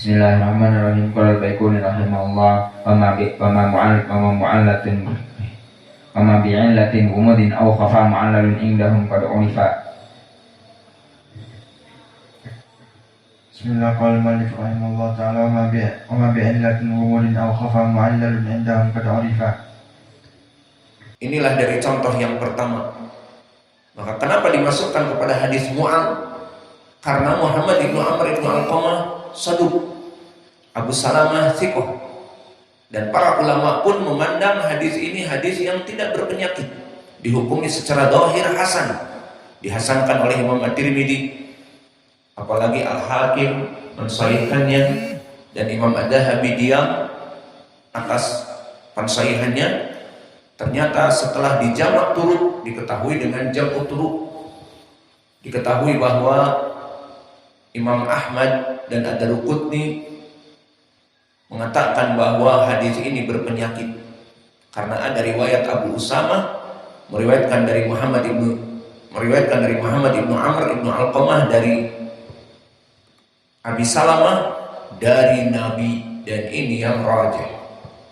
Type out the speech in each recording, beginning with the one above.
Bismillahirrahmanirrahim. Qala al-Baiquni rahimahullah wa ma bi'illatin umudin aw khafa mu'allalun indahum qad unifa. Bismillah qala al-Malik rahimahullah ta'ala wa ma bi'illatin umudin aw khafa mu'allalun indahum qad unifa. Inilah dari contoh yang pertama. Maka kenapa dimasukkan kepada hadis mu'al? Karena Muhammad ibnu Amr ibnu Alqamah saduq, Abu Salamah thiqah, dan para ulama pun memandang hadis ini hadis yang tidak berpenyakit, dihukumi secara zahir hasan, dihasankan oleh Imam At-Tirmidzi, apalagi Al-Hakim mensahihkannya, dan Imam Ad-Dahabi diam atas pensahihannya. Ternyata setelah dijamak turut, diketahui dengan jamak turut, diketahui bahwa Imam Ahmad dan Ad-Daruqutni mengatakan bahwa hadis ini berpenyakit karena ada riwayat Abu Usama meriwayatkan dari Muhammad ibnu Amr ibnu Alqamah dari Abi Salamah dari Nabi, dan ini yang rajih.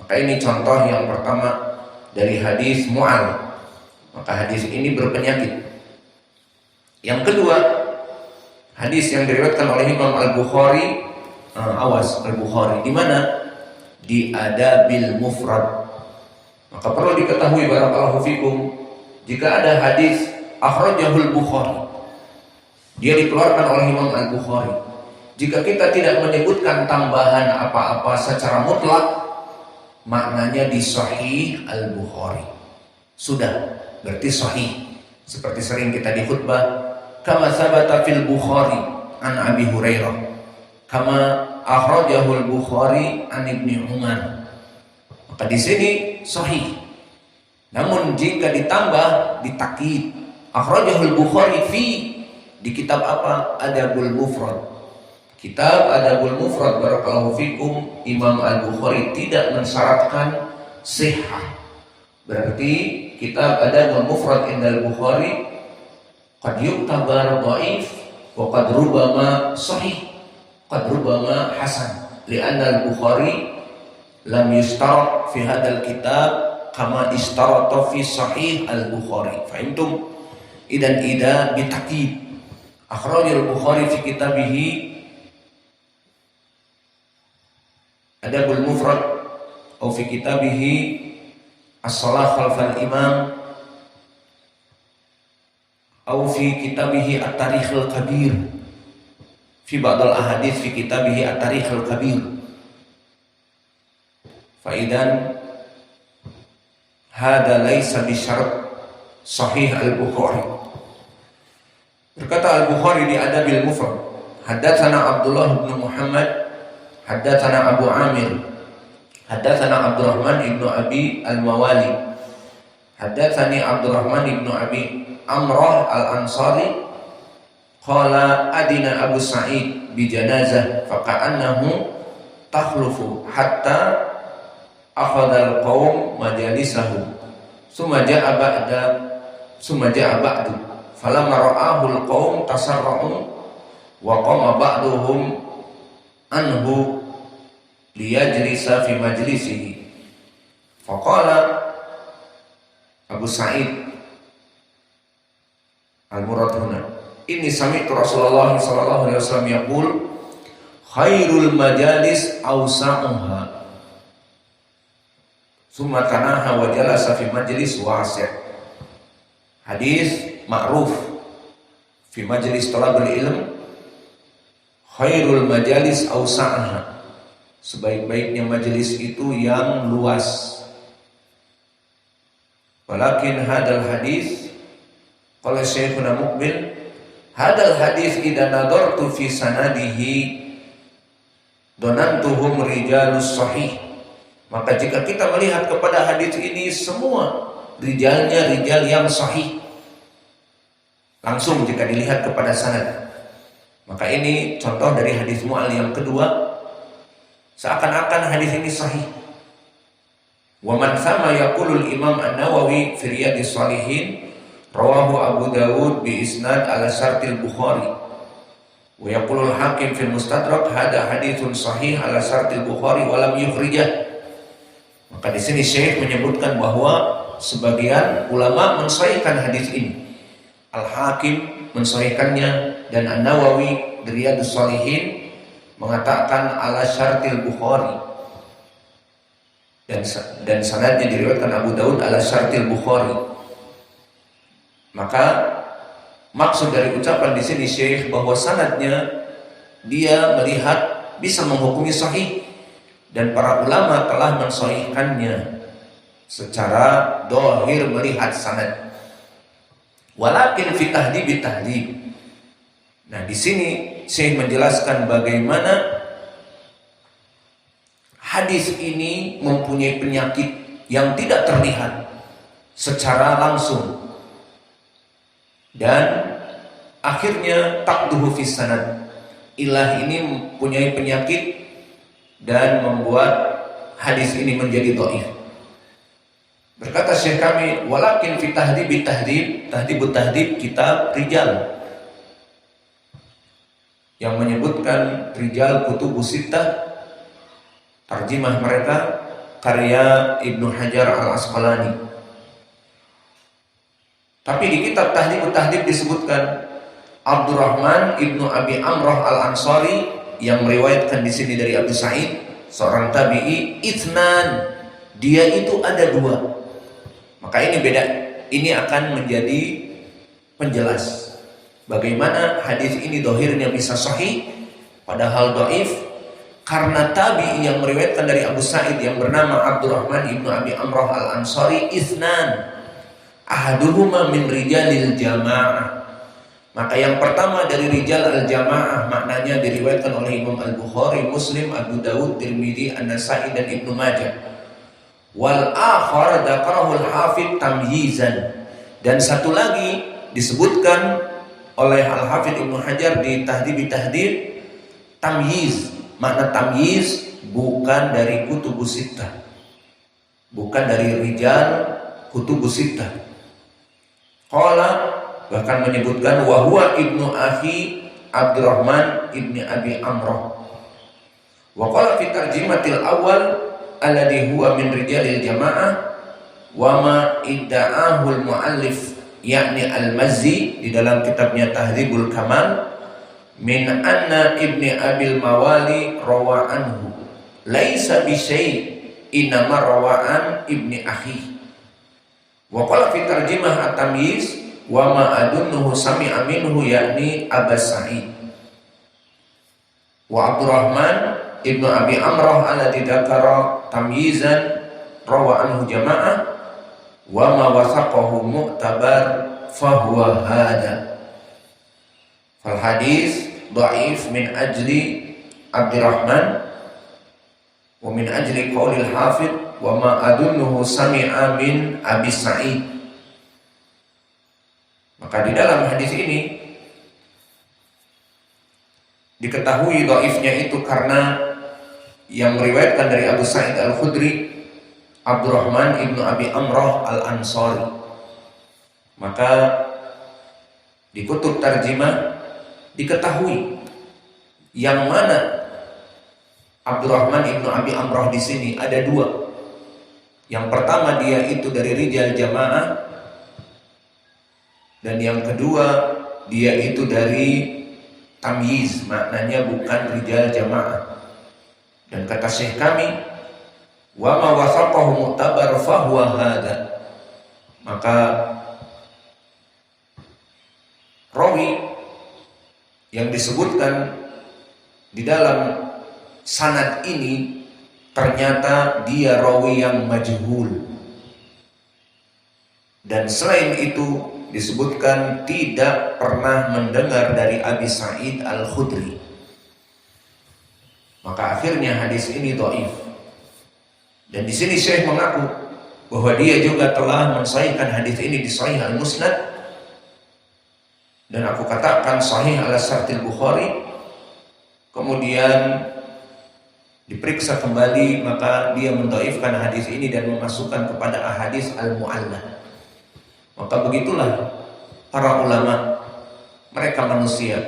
Maka ini contoh yang pertama dari hadis mu'al. Maka hadis ini berpenyakit. Yang kedua, hadis yang diriwayatkan oleh Imam Al-Bukhari, Al-Bukhari di mana? Di Adabil Mufrad. Maka perlu diketahui barakallahu fikum, jika ada hadis akhrajahul Bukhari, dia dikeluarkan oleh Imam Al-Bukhari, jika kita tidak menyebutkan tambahan apa-apa secara mutlak, maknanya di Sahih Al-Bukhari sudah, berarti sahih. Seperti sering kita di khutbah, kama sabata fil Bukhari an Abi Hurairah, kama akhrajahu al-Bukhari an Ibnu Umar. Maka di sini sahih. Namun jika ditambah, ditakkid, akhrajahu al-Bukhari di kitab apa? Adabul Mufrad. Kitab Adabul Mufrad barakallahu fikum, Imam Al-Bukhari tidak mensyaratkan sihah. Berarti kitab Adabul Mufrad indal Bukhari qad yu'tabar dhaif wa qad rubama sahih, qad rubama hasan, li'anna Al-Bukhari lam yustarat fi hadzal kitab kama istarata fi Sahih Al-Bukhari. Fahimtum? Idan ida bitakid akhrajal Bukhari fi kitabihi Adabul Mufrad atau fi kitabihi As-Shalah khalfal Imam atau fi kitabihi At-Tarikh Al-Kabir, fi ba'd al-ahadits fi kitabihi At-Tarikh Al-Kabir. Fa idan hada laisa bi syarat Sahih Al-Bukhari. Berkata Al-Bukhari di Adabil Mufrad, haddatsana Abdullah bin Muhammad, haddatsana Abu Amir, haddatsana Abdurrahman ibnu Abi Al-Mawali, haddatsani Abdurrahman ibnu Abi Amrah Al-Ansari, qala adina Abu Sa'id bi janazah faqa'annahu takhlufu hatta akhadha al-qaum majalisahu summa ja'a ba'du falamma ra'ahu al-qaum tasarra'u wa qama ba'duhum anhu liyajlisa fi majlisihi faqala Abu Sa'id al-murad huna inni sami'tu Rasulullah sallallahu alaihi wasallam yaqul khairul majalis awsa'uha summa tanaha wa jalasa fi majlis wasi'. Hadis ma'ruf fi majlis talabul ilm, khairul majalis awsa'uha, sebaik-baiknya majelis itu yang luas. Walakin hadal hadis, qala Syekhuna Muqbil, hadal hadis idza nadartu fi sanadihi donantuhum rijalus sahih. Maka jika kita melihat kepada hadis ini, semua rijalnya rijal yang sahih. Langsung jika dilihat kepada sanad. Maka ini contoh dari hadis mu'al yang kedua, seakan-akan hadis ini sahih. Wa man sama yaqulul Imam An-Nawawi fi Riyadhis Shalihin rawahu Abu Dawud bi isnad ala syartil Bukhari. Wa yaqulul Hakim fil Mustadrak hada haditsun sahih ala syartil Bukhari wa lam yukhrijah. Maka di sini Syekh menyebutkan bahwa sebagian ulama mensahihkan hadis ini. Al-Hakim mensahihkannya dan An-Nawawi di Riyadhus Shalihin mengatakan ala syartil Bukhari. Dan sanadnya diriwayatkan Abu Daud ala syartil Bukhari. Maka maksud dari ucapan di sini Syekh bahwa sanadnya dia melihat bisa menghukumi sahih dan para ulama telah mensahihkannya secara dohir melihat sanad. Walakin fi tahdhib tahdhib. Nah, di sini Syekh menjelaskan bagaimana hadis ini mempunyai penyakit yang tidak terlihat secara langsung. Dan akhirnya takduhu fis sanad. Ilah ini mempunyai penyakit dan membuat hadis ini menjadi dhaif. Berkata Syekh kami, walakin fi tahdhib tahdhib kitab rijal yang menyebutkan rijal kutubus sittah, terjemah mereka karya Ibnu Hajar Al-Asqalani. Tapi di kitab Tahdhib disebutkan Abdurrahman ibnu Abi Amrah Al-Ansari yang meriwayatkan di sini dari Abu Sa'id, seorang tabi'i, itsnan, dia itu ada dua. Maka ini beda. Ini akan menjadi penjelas bagaimana hadis ini dohirnya bisa sahih padahal dhaif karena tabi'i yang meriwayatkan dari Abu Sa'id yang bernama Abdurrahman ibnu Abi Amrah Al-Ansari itsnan. Ahaduhuma min rijalil jamaah. Maka yang pertama dari rijal al-jamaah maknanya diriwayatkan oleh Imam Al-Bukhari, Muslim, Abu Dawud, Tirmidzi, An-Nasa'i dan Ibnu Majah. Wal akhar dzakarahu al-Hafidz tamyizan. Dan satu lagi disebutkan oleh Al-Hafidz Ibnu Hajar di Tahdhib tamyiz. Makna tamyiz bukan dari kutubus sittah. Bukan dari rijal kutubus sittah. Qala bahkan menyebutkan wa huwa ibnu akhi Abdurrahman ibni Abi Amrah. Wa qala fi tarjimatil awal alladhi huwa min rijalil jamaah wa ma idda'ahul muallif yakni al-Mazzi di dalam kitabnya Tahdzibul Kamal min anna ibni Abil Mawali rawa anhu laisa bi syai' inma rawa an ibni akhi. Wa qala fi tarjimah at-tamyiz wa ma adunnuhu sami'a minhu yakni Abbas Sa'id. Wa Abdurrahman ibnu Abi Amrah alladzi dzakara tamyizan rawa anhu jamaah wa ma wasaqahu mu'tabar fa huwa hada. Fal hadis dhaif min ajli Abdurrahman wa min ajli qaulil Hafidz wa ma adunnuhu sami'a min Abi Sa'id. Maka di dalam hadis ini diketahui dhaifnya itu karena yang meriwayatkan dari Abu Sa'id Al-Khudri Abdurrahman ibnu Abi Amrah Al-Ansari. Maka di kutub tarjimah diketahui yang mana Abdurrahman ibnu Abi Amrah di sini ada dua. Yang pertama dia itu dari rijal jamaah dan yang kedua dia itu dari tamyiz, maknanya bukan rijal jamaah. Dan kata Syekh kami wa ma wasaqahu mu'tabar fa huwa hada. Maka rawi yang disebutkan di dalam sanad ini ternyata dia rawi yang majhul. Dan selain itu disebutkan tidak pernah mendengar dari Abi Sa'id Al-Khudri. Maka akhirnya hadis ini dhaif. Dan di sini Syekh mengaku bahwa dia juga telah mensahihkan hadis ini di Sahih Al-Musnad. Dan aku katakan sahih ala syartil Bukhari. Kemudian diperiksa kembali, maka dia mendhaifkan hadis ini dan memasukkan kepada ahadits al-mu'allah. Maka begitulah para ulama, mereka manusia.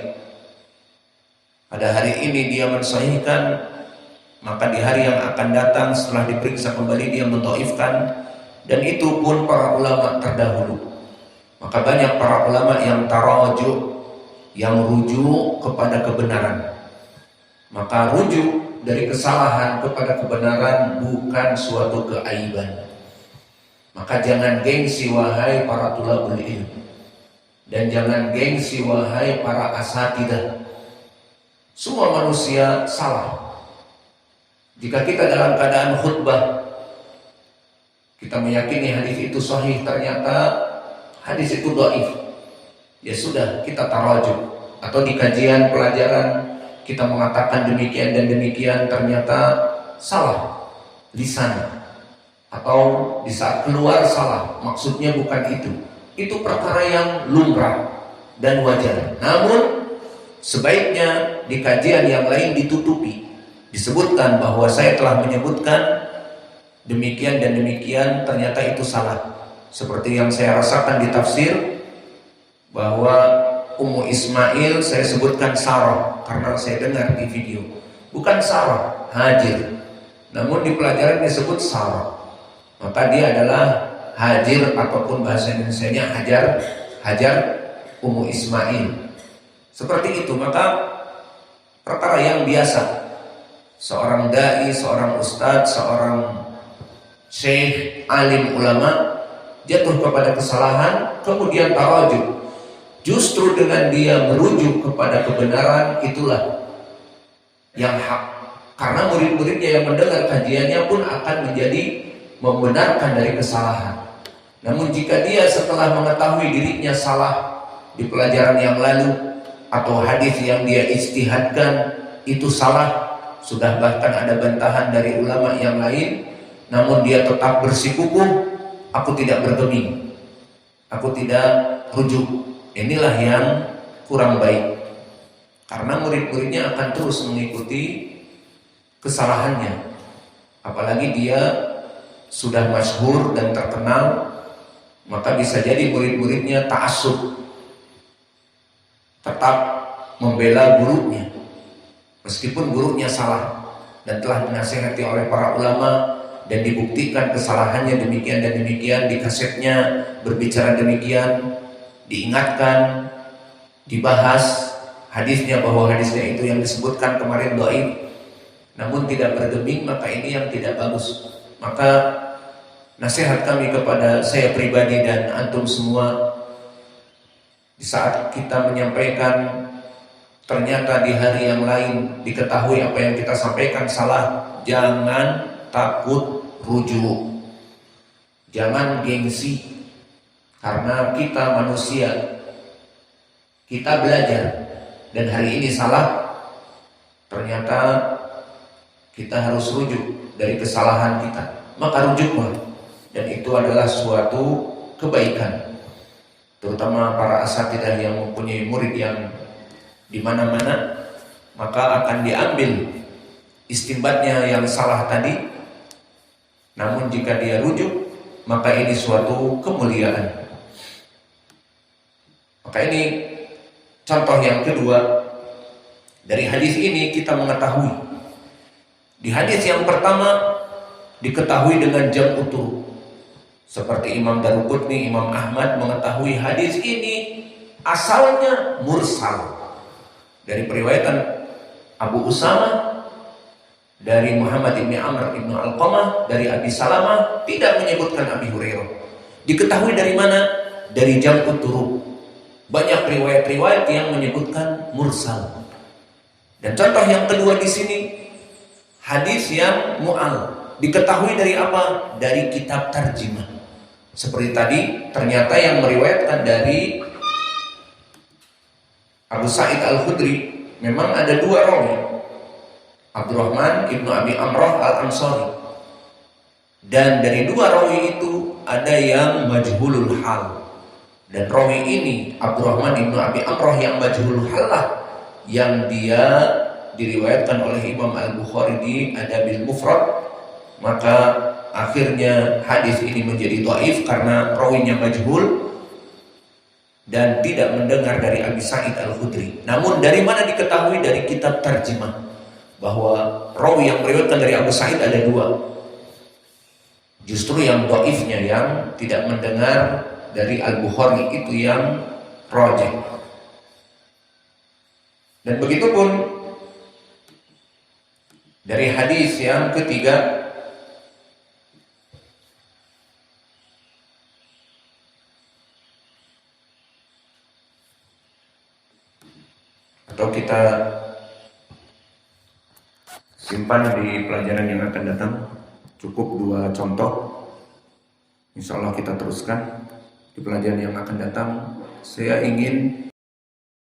pada hari ini dia mensahihkan, maka di hari yang akan datang setelah diperiksa kembali dia mendhaifkan, dan itu pun para ulama terdahulu. Maka banyak para ulama yang tarajuk, yang rujuk kepada kebenaran. Maka rujuk dari kesalahan kepada kebenaran bukan suatu keaiban. Maka jangan gengsi wahai para tulabul ilm, dan jangan gengsi wahai para asatidah. Semua manusia salah. Jika kita dalam keadaan khutbah, kita meyakini hadis itu sahih, ternyata hadis itu dhaif, ya sudah, kita tarajuk. Atau di kajian pelajaran kita mengatakan demikian dan demikian, ternyata salah lisan, atau di saat keluar salah, maksudnya bukan itu. Itu perkara yang lumrah dan wajar. Namun sebaiknya di kajian yang lain ditutupi, disebutkan bahwa saya telah menyebutkan demikian dan demikian, ternyata itu salah. Seperti yang saya rasakan di tafsir, bahwa Ummu Ismail saya sebutkan Sarah karena saya dengar di video, bukan Sarah Hajir, namun di pelajaran disebut Sarah. Maka dia adalah Hajir, ataupun bahasa Indonesianya Hajar Ummu Ismail. Seperti itu. Maka perkara yang biasa, seorang dai, seorang ustadz, seorang syekh, alim ulama jatuh kepada kesalahan, kemudian tarajuk. Justru dengan dia merujuk kepada kebenaran, itulah yang hak. Karena murid-muridnya yang mendengar kajiannya pun akan menjadi membenarkan dari kesalahan. Namun jika dia setelah mengetahui dirinya salah di pelajaran yang lalu, atau hadis yang dia ijtihadkan itu salah, sudah bahkan ada bantahan dari ulama yang lain, namun dia tetap bersikukuh, aku tidak bergeming, aku tidak rujuk, inilah yang kurang baik. Karena murid-muridnya akan terus mengikuti kesalahannya. Apalagi dia sudah masyhur dan terkenal, maka bisa jadi murid-muridnya ta'assub, tetap membela gurunya meskipun gurunya salah dan telah dinasihati oleh para ulama dan dibuktikan kesalahannya demikian dan demikian, di kasetnya berbicara demikian, diingatkan, dibahas hadisnya, bahwa hadisnya itu yang disebutkan kemarin dhaif, namun tidak bergeming, maka ini yang tidak bagus. Maka nasihat kami kepada saya pribadi dan antum semua, di saat kita menyampaikan, ternyata di hari yang lain diketahui apa yang kita sampaikan salah, jangan takut rujuk, jangan gengsi. Karena kita manusia, kita belajar, dan hari ini salah, ternyata kita harus rujuk dari kesalahan kita. Maka rujuklah, dan itu adalah suatu kebaikan. Terutama para asatidah yang mempunyai murid yang di mana-mana, maka akan diambil istinbatnya yang salah tadi. Namun jika dia rujuk, maka ini suatu kemuliaan. Maka ini contoh yang kedua. Dari hadis ini kita mengetahui, di hadis yang pertama diketahui dengan jam utuh. Seperti Imam Daruqutni, Imam Ahmad mengetahui hadis ini asalnya mursal, dari periwayatan Abu Usama, dari Muhammad ibn Amr ibn Alqamah, dari Abi Salamah, tidak menyebutkan Abi Hurairah. Diketahui dari mana? Dari jam utuh. Banyak riwayat-riwayat yang menyebutkan mursal. Dan contoh yang kedua di sini, hadis yang mu'al. Diketahui dari apa? Dari kitab tarjimah. Seperti tadi, ternyata yang meriwayatkan dari Abu Sa'id Al-Khudri memang ada dua rawi, Abdurrahman ibnu Abi Amrah Al-Ansari. Dan dari dua rawi itu ada yang majhulul hal. Dan rawi ini, Abdurrahman ibnu Abi Amrah yang majhulul hal lah, yang dia diriwayatkan oleh Imam Al-Bukhari di Adabil Mufrad. Maka akhirnya hadis ini menjadi dhaif karena rawinya majhul. dan tidak mendengar dari Abi Sa'id Al-Khudri. Namun dari mana diketahui? Dari kitab tarjimah bahwa rawi yang meriwayatkan dari Abu Sa'id ada dua. Justru yang dhaifnya yang tidak mendengar dari Al-Bukhari itu yang rajih. Dan begitu pun dari hadis yang ketiga, atau kita simpan di pelajaran yang akan datang. Cukup dua contoh, insya Allah kita teruskan di pelajaran yang akan datang. Saya ingin